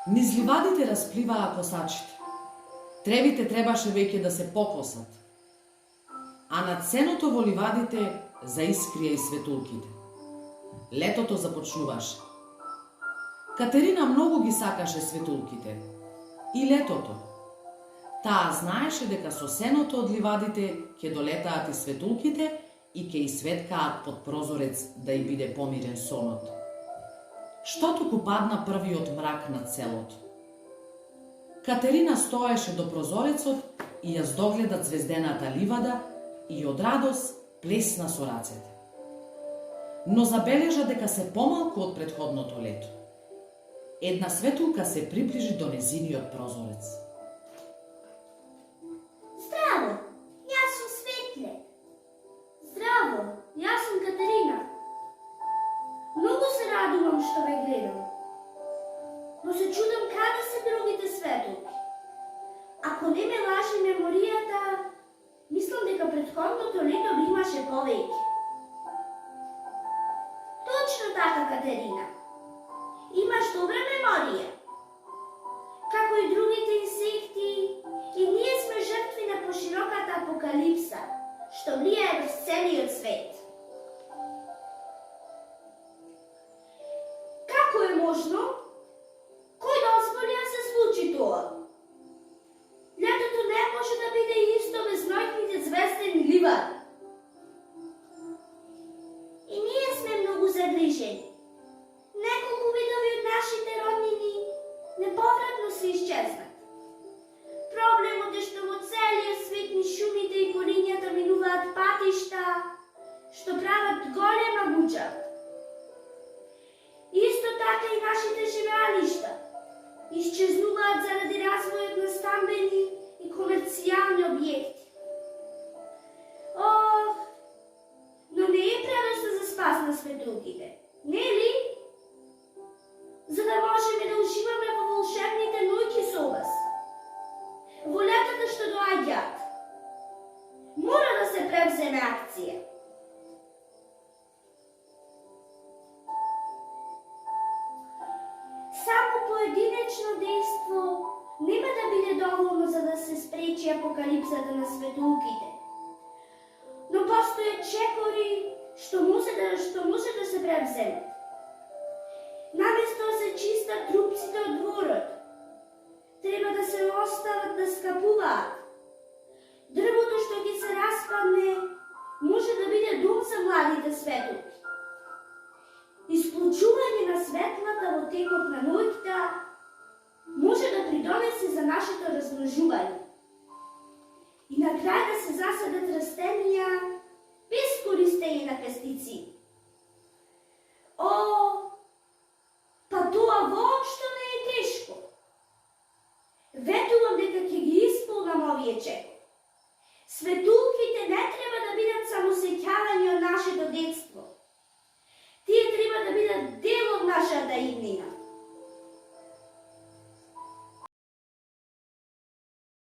Низ ливадите распливаа косачите. Тревите требаше веќе да се покосат. А над сеното во ливадите заискрија и светулките. Летото започнуваше. Катерина многу ги сакаше светулките. И летото. Таа знаеше дека со сеното од ливадите ќе долетаат и светулките и ќе светкаат под прозорец да и биде помирен сонот. Што туку падна првиот мрак над селото. Катерина стоеше до прозорецот и ја здогледа звездената ливада и од радост плесна со рацете. Но забележа дека се помалку од претходното лето. Една светулка се приближи до незиниот прозорец. Здраво, јас сум Светле. Здраво, јас сум Катерина. Многу се радувам што ве гледам. Но се чудам каде се другите светулки. Ако не ме лажи меморијата, мислам дека претходното лето имаше повеќе. Точно така, Катерина. Имаш добра меморија. Како и другите инсекти, и ние сме жртви на пошироката апокалипса, што влијае врз целиот свет. Како е можно? Кој дозволи да се случи тоа? Летото не може да биде исто без ноќните звездени ливади. И ние сме многу загрижени. Неколку видови од нашите роднини неповратно се исчезнат. Проблемот е што во целиот свет ни шумите и корињата минуваат патишта што прават голема буџа. Исто така и нашите живеалишта исчезнуваат заради развојот на стамбени и комерцијални објекти. Ох, но не е предоста за спас на светулките, нели? За да можеме да уживаме во волшебните ноќи со вас. Во летата што доаѓаат. Мора да се превземе акција. Само поединечно дејство нема да биде доволно за да се спречи апокалипсата на светулките. Но постојат чекори што може да се превземат. Наместо да се чистат трупците од дворот, треба да се остават да скапуваат. Дрвото што ќе се распадне може да биде дом за младите светулки. Исклучување на светлата во текот на ноќта може да придонесе за нашето размножување. И на крај да се засадат растенија без користење на пестициди. О, па тоа воопшто не е тешко. Ветувам дека ќе ги исполнам овие чекори. Светулките не треба да бидат само сеќавање од нашето детство. Тие треба да бидат дел од нашата иднина.